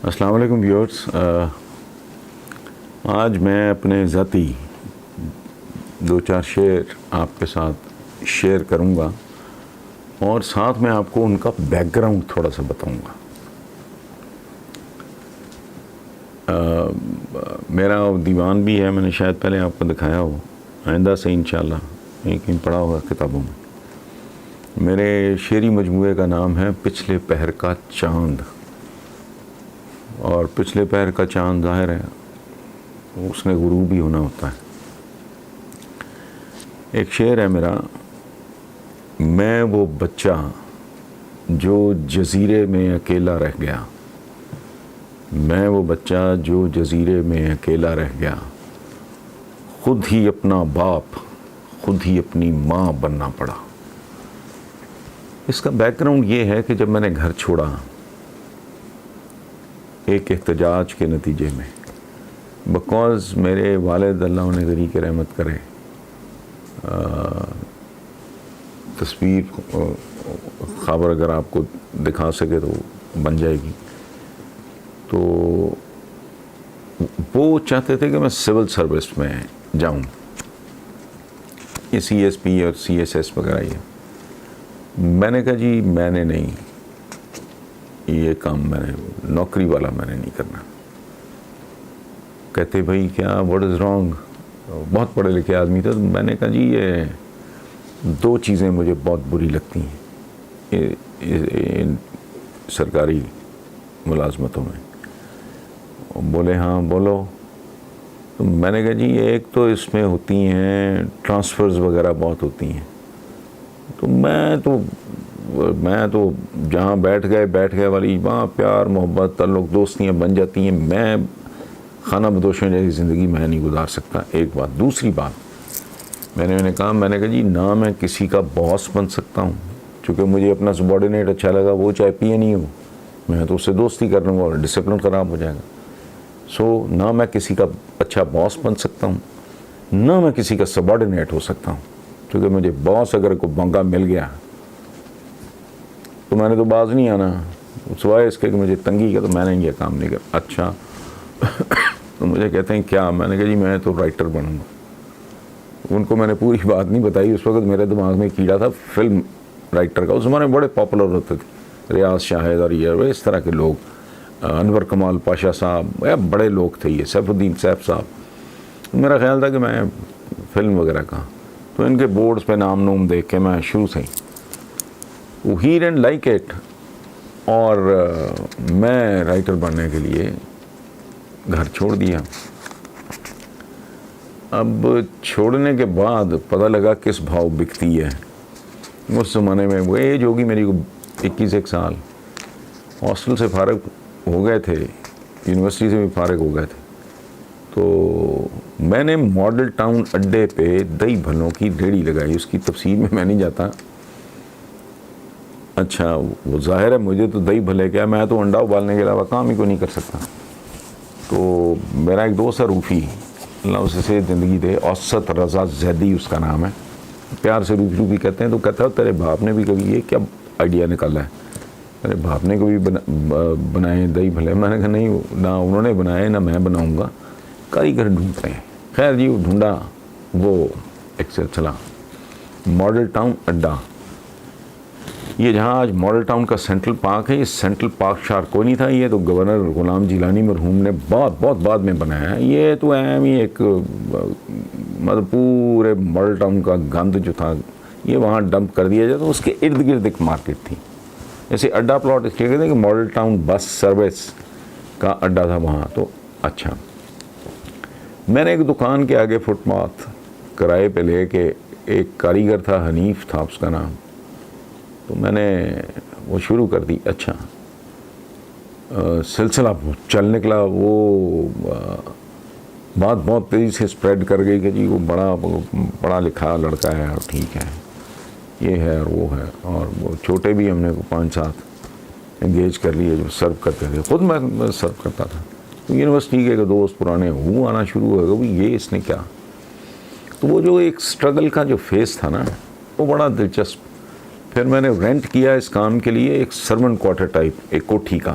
السلام علیکم ویورز. آج میں اپنے ذاتی دو چار شعر آپ کے ساتھ شیئر کروں گا اور ساتھ میں آپ کو ان کا بیک گراؤنڈ تھوڑا سا بتاؤں گا. میرا دیوان بھی ہے، میں نے شاید پہلے آپ کو دکھایا ہو، آئندہ سے انشاءاللہ کہیں پڑھا ہوگا کتابوں میں. میرے شعری مجموعے کا نام ہے پچھلے پہر کا چاند. اور پچھلے پہر کا چاند ظاہر ہے اس نے غروب ہی ہونا ہوتا ہے. ایک شعر ہے میرا: میں وہ بچہ جو جزیرے میں اکیلا رہ گیا، میں وہ بچہ جو جزیرے میں اکیلا رہ گیا، خود ہی اپنا باپ خود ہی اپنی ماں بننا پڑا. اس کا بیک گراؤنڈ یہ ہے کہ جب میں نے گھر چھوڑا ایک احتجاج کے نتیجے میں، بکوز میرے والد اللہ انہیں غنی کی رحمت کرے، تصویر خبر اگر آپ کو دکھا سکے تو بن جائے گی. تو وہ چاہتے تھے کہ میں سول سروس میں جاؤں، یہ سی ایس پی اور سی ایس ایس وغیرہ. میں نے کہا جی میں نے نہیں، یہ کام میں نے نوکری والا میں نے نہیں کرنا. کہتے بھائی کیا واٹ از رانگ؟ بہت پڑھے لکھے آدمی تھے. تو میں نے کہا جی یہ دو چیزیں مجھے بہت بری لگتی ہیں ان سرکاری ملازمتوں میں. بولے ہاں بولو. تو میں نے کہا جی ایک تو اس میں ہوتی ہیں ٹرانسفرز وغیرہ بہت ہوتی ہیں. تو میں تو جہاں بیٹھ گئے والی وہاں پیار محبت تعلق دوستیاں بن جاتی ہیں. میں خانہ بدوشوں جیسی زندگی میں نہیں گزار سکتا. ایک بات. دوسری بات میں نے کہا جی نہ میں کسی کا باس بن سکتا ہوں، چونکہ مجھے اپنا سبارڈینیٹ اچھا لگا، وہ چاہے پی اے نہیں ہو میں تو اس سے دوستی کر لوں گا اور ڈسپلن خراب ہو جائے گا. سو نہ میں کسی کا اچھا باس بن سکتا ہوں، نہ میں کسی کا سبارڈینیٹ ہو سکتا ہوں. کیونکہ مجھے باس اگر کوئی بنگا مل گیا تو میں نے تو باز نہیں آنا، سوائے اس کے کہ مجھے تنگی کا. تو میں نے یہ کام نہیں کر. اچھا تو مجھے کہتے ہیں کیا؟ میں نے کہا جی میں تو رائٹر بنوں گا. ان کو میں نے پوری بات نہیں بتائی. اس وقت میرے دماغ میں کیڑا تھا فلم رائٹر کا. اس زمانے میں بڑے پاپولر ہوتے تھے ریاض شاہد اور یہ اس طرح کے لوگ، انور کمال پاشا صاحب، بڑے لوگ تھے یہ، سیف الدین سیف صاحب. میرا خیال تھا کہ میں فلم وغیرہ کا. تو ان کے بورڈز پہ نام نوم دیکھ کے میں شروع سے ہی ہی ڈنٹ لائک اٹ، اور میں رائٹر بننے کے لیے گھر چھوڑ دیا. اب چھوڑنے کے بعد پتہ لگا کس بھاؤ بکتی ہے. اس زمانے میں وہ ایج ہوگی میری 21 سال، ہاسٹل سے فارغ ہو گئے تھے، یونیورسٹی سے بھی فارغ ہو گئے تھے. تو میں نے ماڈل ٹاؤن اڈے پہ دہی بھلوں کی ریڑھی لگائی. اس کی تفصیل میں نہیں جاتا. اچھا وہ ظاہر ہے مجھے تو دہی بھلے کیا، میں تو انڈا ابالنے کے علاوہ کام ہی کو نہیں کر سکتا. تو میرا ایک دوست ہے روفی، اللہ اسے سے زندگی دے، اوسط رضا زیدی اس کا نام ہے، پیار سے روفی کہتے ہیں. تو کہتا ہے تیرے باپ نے بھی کبھی یہ کیا آئیڈیا نکالا ہے؟ میرے باپ نے کبھی بنائے دہی بھلے؟ میں نے کہا نہیں، نہ انہوں نے بنائے نہ میں بناؤں گا، کاریگر ڈھونڈتے ہیں. خیر جی وہ ڈھونڈا، وہ ایک سے چلا ماڈل ٹاؤن اڈا. یہ جہاں آج ماڈل ٹاؤن کا سینٹرل پارک ہے، یہ سینٹرل پارک شار کوئی نہیں تھا. یہ تو گورنر غلام جیلانی مرحوم نے بہت بعد میں بنایا ہے. یہ تو اہم ہی ایک مطلب پورے ماڈل ٹاؤن کا گند جو تھا یہ وہاں ڈمپ کر دیا جائے. تو اس کے ارد گرد ایک مارکیٹ تھی. جیسے اڈا پلاٹ اس لیے کہتے ہیں کہ ماڈل ٹاؤن بس سروس کا اڈا تھا وہاں. تو اچھا میں نے ایک دکان کے آگے فٹ پاتھ کرائے پہ لے کے، ایک کاریگر تھا حنیف تھا اس کا نام، تو میں نے وہ شروع کر دی. اچھا سلسلہ چل نکلا. وہ بات بہت تیزی سے اسپریڈ کر گئی کہ جی وہ بڑا پڑھا لکھا لڑکا ہے اور ٹھیک ہے یہ ہے اور وہ ہے. اور وہ چھوٹے بھی ہم نے 5-7 انگیج کر لیے جو سرو کرتے تھے. خود میں سرو کرتا تھا. یونیورسٹی کے دوست پرانے وہ آنا شروع ہو گئے، یہ اس نے کیا. تو وہ جو ایک اسٹرگل کا جو فیس تھا نا وہ بڑا دلچسپ. پھر میں نے رینٹ کیا اس کام کے لیے ایک سرونٹ کوارٹر ٹائپ، ایک کوٹھی کا